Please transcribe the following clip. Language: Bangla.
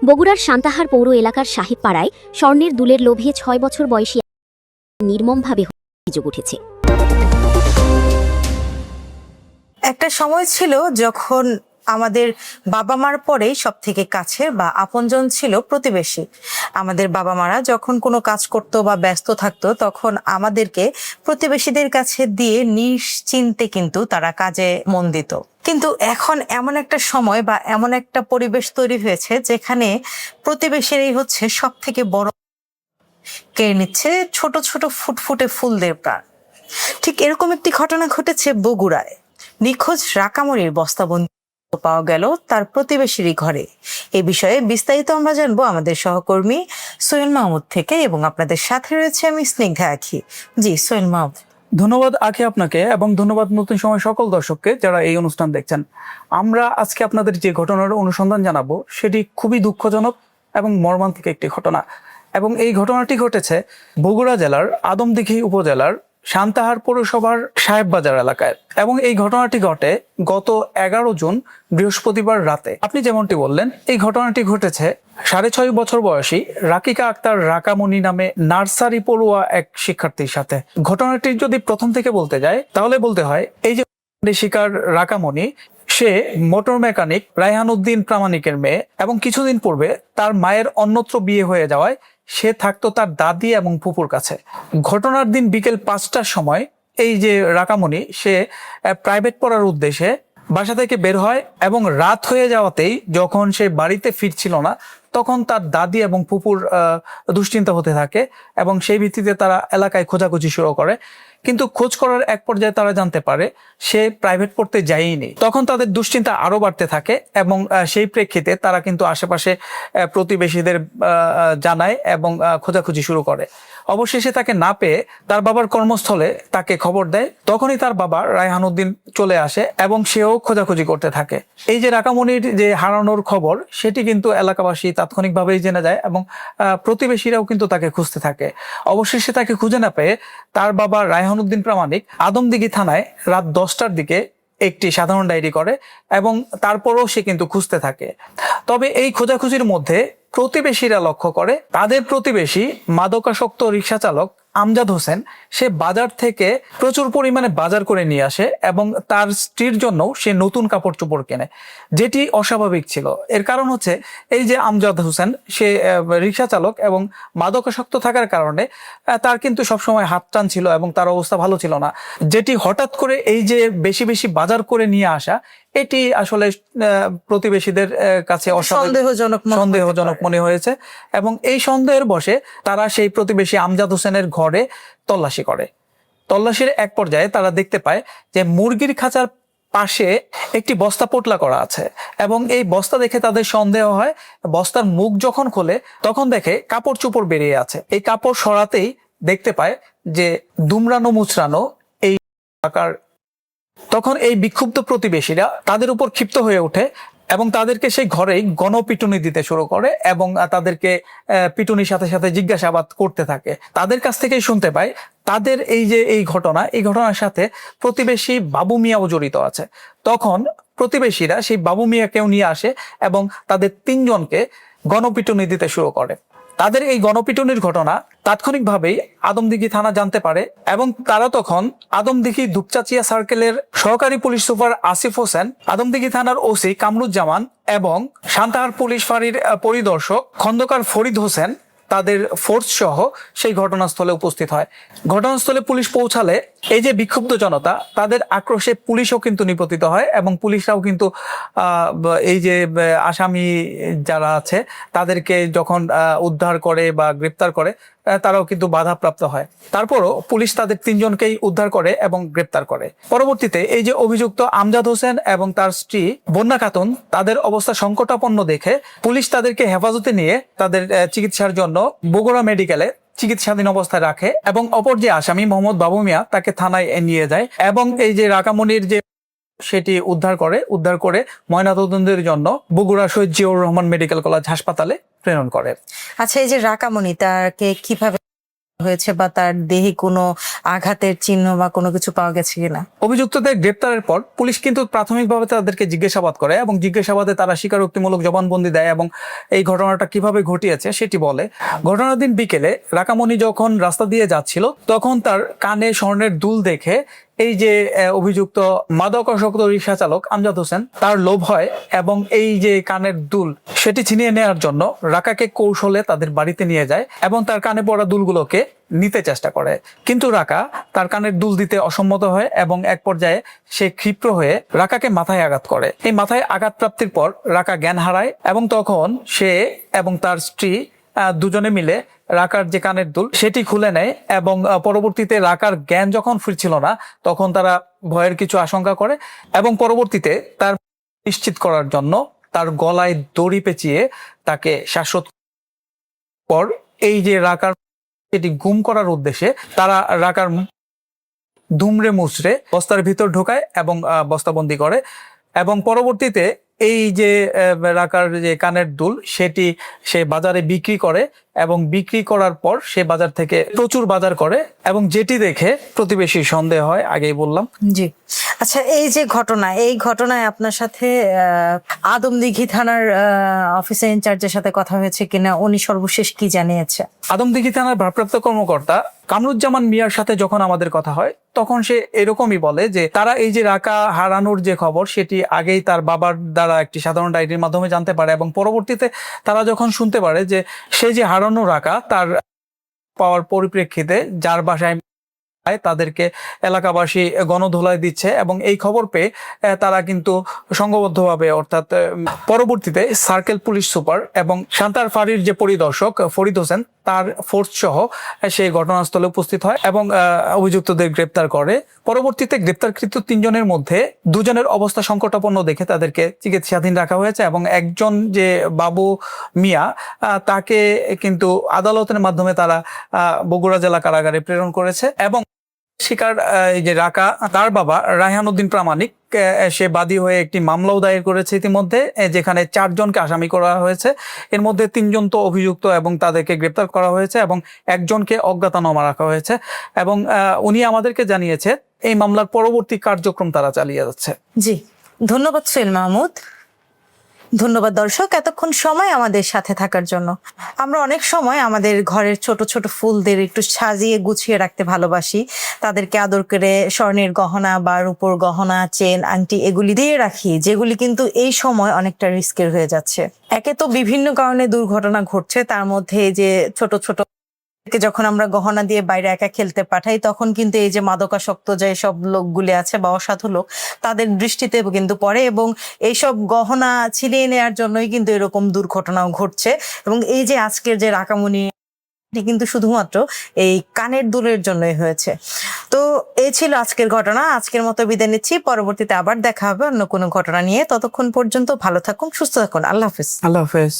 বগুড়ার সান্তাহার পৌর এলাকার সাহেবপাড়ায় স্বর্ণের দুলের লোভে ৬ বছর বয়সী নির্মমভাবে অভিযোগ উঠেছে। একটা সময় ছিল যখন আমাদের বাবা মার পরেই সব থেকে কাছের বা আপনজন ছিল প্রতিবেশী। আমাদের বাবা মারা যখন কোনো কাজ করত বা ব্যস্ত থাকতো তখন আমাদেরকে প্রতিবেশীদের কাছে দিয়ে নিশ্চিন্তে কিন্তু তারা কাজে মন দিত। কিন্তু এখন এমন একটা সময় বা এমন একটা পরিবেশ তৈরি হয়েছে যেখানে প্রতিবেশীরাই হচ্ছে সব থেকে বড় কেড়ে নিচ্ছে ছোট ছোট ফুটফুটে ফুলদের প্রাণ। ঠিক এরকম একটি ঘটনা ঘটেছে বগুড়ায়। নিখোঁজ রাকামনির বস্তাবন্দি পাওয়া গেল তার প্রতিবেশীরই ঘরে। এ বিষয়ে বিস্তারিত আমরা জানবো আমাদের সহকর্মী সোহেল মাহমুদ থেকে, এবং আপনাদের সাথে রয়েছে আমি স্নিগ্ধা আখি। জি সোহেল মাহমুদ। ধন্যবাদ আখি আপনাকে, এবং ধন্যবাদ নতুন সময় সকল দর্শককে যারা এই অনুষ্ঠান দেখছেন। আমরা আজকে আপনাদের যে ঘটনার অনুসন্ধান জানাবো সেটি খুবই দুঃখজনক এবং মর্মান্তিক একটি ঘটনা, এবং এই ঘটনাটি ঘটেছে বগুড়া জেলার আদমদীঘি উপজেলার সান্তাহার পৌরসভার সাহেববাজার এলাকায়, এবং এই ঘটনাটি ঘটে গত 11 জুন বৃহস্পতিবার রাতে। আপনি যেমনটি বললেন, এই ঘটনাটি ঘটেছে 6.5 বছর বয়সী রাকিকা আক্তার রাকামনি নামে নার্সারি পড়ুয়া এক শিক্ষার্থীর সাথে। ঘটনাটি যদি প্রথম থেকে বলতে যায় তাহলে বলতে হয়, এই যে শিকার রাকামনি, সে মোটর মেকানিক রায়হান উদ্দিন প্রামাণিকের মেয়ে, এবং কিছুদিন পূর্বে তার মায়ের অন্যত্র বিয়ে হয়ে যাওয়ায় সে থাকতো তার দাদি এবং ফুপুর কাছে। ঘটনার দিন বিকেল 5টার সময় এই যে রাকামনি, সে প্রাইভেট পড়ার উদ্দেশ্যে বাসা থেকে বের হয়, এবং রাত হয়ে যাওয়াতেই যখন সে বাড়িতে ফিরছিল না তখন তার দাদি এবং ফুপুর দুশ্চিন্তা হতে থাকে, এবং সেই ভিত্তিতে তারা এলাকায় খোঁজাখুঁজি শুরু করে। কিন্তু খোঁজ করার এক পর্যায়ে তারা জানতে পারে সে প্রাইভেট পড়তে যায়নি। তখন তাদের দুশ্চিন্তা আরো বাড়তে থাকে, এবং সেই প্রেক্ষিতে তারা কিন্তু আশেপাশে প্রতিবেশীদের জানায় এবং খোঁজাখুঁজি শুরু করে। অবশেষে তাকে না পেয়ে তার বাবার কর্মস্থলে তাকে খবর দেয়। তখনই তার বাবা রায়হান উদ্দিন চলে আসে এবং সেও খোঁজাখুঁজি করতে থাকে। এই যে রাকামনির যে হারানোর খবর, সেটি কিন্তু এলাকাবাসী তাৎক্ষণিকভাবেই জেনে যায়, এবং প্রতিবেশীরাও কিন্তু তাকে খুঁজতে থাকে। অবশেষে তাকে খুঁজে না পেয়ে তার বাবা রায়হান উদ্দিন প্রামাণিক আদমদীঘি থানায় রাত 10টার দিকে একটি সাধারণ ডায়েরি করে, এবং তারপরও সে কিন্তু খুঁজতে থাকে। তবে এই খোঁজাখুঁজির মধ্যে প্রতিবেশীরা লক্ষ্য করে তাদের প্রতিবেশী মাদকাসক্ত রিক্সা চালক আমজাদ হোসেন, সে বাজার থেকে প্রচুর পরিমাণে বাজার করে নিয়ে আসে, এবং তার স্ত্রীর জন্য সে নতুন কাপড় চোপড় কেনে, যেটি অস্বাভাবিক ছিল। এর কারণ হচ্ছে, এই যে আমজাদ হোসেন, সে রিক্সা চালক এবং মাদকাসক্ত থাকার কারণে তার কিন্তু সবসময় হাত টান ছিল এবং তার অবস্থা ভালো ছিল না। যেটি হঠাৎ করে এই যে বেশি বেশি বাজার করে নিয়ে আসা, এটি আসলে প্রতিবেশীদের কাছে সন্দেহজনক মনে হয়েছে, এবং এই সন্দেহের বশে তারা সেই প্রতিবেশী আমজাদ হোসেনের ঘরে তল্লাশি করে। তল্লাশির এক পর্যায়ে তারা দেখতে পায় যে মুরগির খাঁচার পাশে একটি বস্তা পোটলা করা আছে, এবং এই বস্তা দেখে তাদের সন্দেহ হয়। বস্তার মুখ যখন খোলে তখন দেখে কাপড় চোপড় বেরিয়ে আছে। এই কাপড় সরাতেই দেখতে পায় যে দুমড়ানো মুচড়ানো এই আকার। তখন এই বিক্ষুব্ধ প্রতিবেশীরা তাদের উপর ক্ষিপ্ত হয়ে ওঠে, এবং তাদেরকে সেই ঘরেই গণপিটুনি দিতে শুরু করে, এবং তাদেরকে পিটুনির সাথে সাথে জিজ্ঞাসাবাদ করতে থাকে। তাদের কাছ থেকেই শুনতে পায় তাদের এই যে এই ঘটনার সাথে প্রতিবেশী বাবু মিয়াও জড়িত আছে। তখন প্রতিবেশীরা সেই বাবু মিয়াকেও নিয়ে আসে, এবং তাদের 3 জনকে গণপিটুনি দিতে শুরু করে। তাদের এই গণপিটুনির ঘটনা তাৎক্ষণিকভাবেই আদমদীঘি থানা জানতে পারে, এবং তারা তখন আদমদীঘি ধূপচাচিয়া সার্কেলের সহকারী পুলিশ সুপার আসিফ হোসেন, আদমদীঘি থানার ওসি কামরুজ্জামান, এবং সান্তাহার পুলিশ ফাঁড়ির পরিদর্শক খন্দকার ফরিদ হোসেন, তাদের ফোর্স সহ সেই ঘটনাস্থলে উপস্থিত হয়। ঘটনাস্থলে পুলিশ পৌঁছালে এই যে বিক্ষুব্ধ জনতা, তাদের আক্রোশে পুলিশও কিন্তু নিপতিত হয়, এবং পুলিশরাও কিন্তু এই যে আসামি যারা আছে তাদেরকে যখন উদ্ধার করে বা গ্রেপ্তার করে, তারাও কিন্তু বাধাপ্রাপ্ত হয়। তারপরও পুলিশ তাদের 3 জনকেই উদ্ধার করে এবং গ্রেপ্তার করে। পরবর্তীতে এই যে অভিযুক্ত আমজাদ হোসেন এবং তার স্ত্রী বন্যা খাতুন, তাদের অবস্থা সংকটাপন্ন দেখে পুলিশ তাদেরকে হেফাজতে নিয়ে তাদের চিকিৎসার জন্য বগুড়া মেডিকেলে চিকিৎসাধীন অবস্থায় রাখে, এবং অপর যে আসামি মোহাম্মদ বাবু মিয়া, তাকে থানায় নিয়ে যায়, এবং এই যে রাকামনির যে সেটি উদ্ধার করে ময়নাতদন্তের জন্য বগুড়া শহীদ জিয়াউর রহমান মেডিকেল কলেজ হাসপাতালে প্রেরণ করে। আচ্ছা, এই যে রাকামনি, তাকে কিভাবে হয়েছে বা তার দেহে কোনো আঘাতের চিহ্ন বা কোনো কিছু পাওয়া গেছে কিনা? অভিযুক্তদের গ্রেপ্তারের পর পুলিশ কিন্তু প্রাথমিকভাবে তাদেরকে জিজ্ঞাসাবাদ করে এবং জিজ্ঞাসাবাদে তারা স্বীকারোক্তিমূলক জবানবন্দি দেয় এবং এই ঘটনাটা কিভাবে ঘটিয়েছে সেটি বলে। ঘটনার দিন বিকেলে রাকামণি যখন রাস্তা দিয়ে যাচ্ছিল তখন তার কানে স্বর্ণের দুল দেখে এই যে অভিযুক্ত মাদকাসক্ত রিক্সা চালক আমজাদ হোসেন তার লোভ হয় এবং এই যে কানের দুল সেটি ছিনিয়ে নেওয়ার জন্য রাকাকে কৌশলে তাদের বাড়িতে নিয়ে যায় এবং তার কানে পড়া দুলগুলোকে নিতে চেষ্টা করে। কিন্তু রাকা তার কানের দুল দিতে অসম্মত হয় এবং এক পর্যায়ে সে ক্ষিপ্র হয়ে রাকাকে মাথায় আঘাত করে। এই মাথায় আঘাত প্রাপ্তির পর রাকা জ্ঞান হারায় এবং তখন সে এবং তার স্ত্রী দুজনে মিলে রাকার যে কানের দুল সেটি খুলে নেয় এবং পরবর্তীতে রাকার জ্ঞান যখন ফিরছিল না তখন তারা ভয়ের কিছু আশঙ্কা করে এবং পরবর্তীতে তার নিশ্চিত করার জন্য তার গলায় দড়ি পেঁচিয়ে তাকে শ্বাসরোধ পর এই যে রাকার এটি গুম করার উদ্দেশ্যে তারা রাকার দুমড়ে মুচড়ে বস্তার ভিতর ঢোকায় এবং বস্তাবন্দি করে এবং পরবর্তীতে এই যে রাকার যে কানের দুল সেটি সে বাজারে বিক্রি করে এবং বিক্রি করার পর সে বাজার থেকে প্রচুর বাজার করে এবং যেটি দেখে প্রতিবেশী সন্দেহ হয়, আগেই বললাম। জি, আচ্ছা, এই যে ঘটনা, এই ঘটনায় আপনার সাথে আদমদীঘি থানার অফিসার ইনচার্জের সাথে কথা হয়েছে কিনা? উনি সর্বশেষ কি জানিয়েছে? আদমদীঘি থানার ভারপ্রাপ্ত কর্মকর্তা কামরুজ্জামান মিয়ার সাথে যখন আমাদের কথা হয় তখন সে এরকমই বলে যে তারা এই যে রাকা হারানোর যে খবর সেটি আগেই তার বাবার দ্বারা একটি সাধারণ ডায়েরির মাধ্যমে জানতে পারে এবং পরবর্তীতে তারা যখন শুনতে পারে যে সে যে হারানো রাকা তার পাওয়ার পরিপ্রেক্ষিতে যার বাসায় তাদেরকে এলাকাবাসী গণধোলাই দিচ্ছে এবং এই খবর পেয়ে তারা কিন্তু সংঘবদ্ধভাবে অর্থাৎ পরবর্তীতে সার্কেল পুলিশ সুপার এবং শান্তার ফাঁড়ির যে পরিদর্শক ফরিদ হোসেন তার ফোর্স সহ সেই ঘটনাস্থলে উপস্থিত হয় এবং অভিযুক্তদের গ্রেপ্তার করে। পরবর্তীতে গ্রেপ্তারকৃত 3 জনের মধ্যে 2 জনের অবস্থা সংকটাপন্ন দেখে তাদেরকে চিকিৎসাধীন রাখা হয়েছে এবং একজন যে বাবু মিয়া তাকে কিন্তু আদালতের মাধ্যমে তারা বগুড়া জেলা কারাগারে প্রেরণ করেছে এবং শিকার এই যে রাকা তার বাবা রায়হান উদ্দিন প্রামাণিক সে বাদী হয়ে একটি মামলাও দায়ের করেছে ইতিমধ্যে, যেখানে 4 জনকে আসামি করা হয়েছে। এর মধ্যে 3 জন তো অভিযুক্ত এবং তাদেরকে গ্রেপ্তার করা হয়েছে এবং একজনকে অজ্ঞাতনামা রাখা হয়েছে এবং উনি আমাদেরকে জানিয়েছে এই মামলার পরবর্তী কার্যক্রম তারা চালিয়ে যাচ্ছে। জি, ধন্যবাদ সোহেল মাহমুদ। ধন্যবাদ দর্শক এতক্ষণ সময় আমাদের সাথে থাকার জন্য। আমরা অনেক সময় আমাদের ঘরের ছোট ছোট ফুলদের একটু সাজিয়ে গুছিয়ে রাখতে ভালোবাসি, তাদেরকে আদর করে স্বর্ণের গহনা বা রূপোর গহনা, চেন, আংটি এগুলি দিয়ে রাখি, যেগুলি কিন্তু এই সময় অনেকটা রিস্কের হয়ে যাচ্ছে। একে তো বিভিন্ন কারণে দুর্ঘটনা ঘটছে, তার মধ্যে এই যে ছোট ছোট যখন আমরা গহনা দিয়ে বাইরে একা খেলতে পাঠাই তখন কিন্তু এই যে মাদকাসক্ত যে সব লোকগুলি আছে বা অসাধু লোক তাদের দৃষ্টিতে কিন্তু পড়ে এবং এইসব গহনা ছিনিয়ে নেওয়ার জন্যই কিন্তু এরকম দুর্ঘটনাও ঘটছে। এবং এই যে আজকের যে রাকামণি কিন্তু শুধুমাত্র এই কানের দুলের জন্যই হয়েছে। তো এই ছিল আজকের ঘটনা। আজকের মতো বিদায় নিচ্ছি, পরবর্তীতে আবার দেখা হবে অন্য কোনো ঘটনা নিয়ে। ততক্ষণ পর্যন্ত ভালো থাকুন, সুস্থ থাকুন। আল্লাহ হাফেজ। আল্লাহ হাফেজ।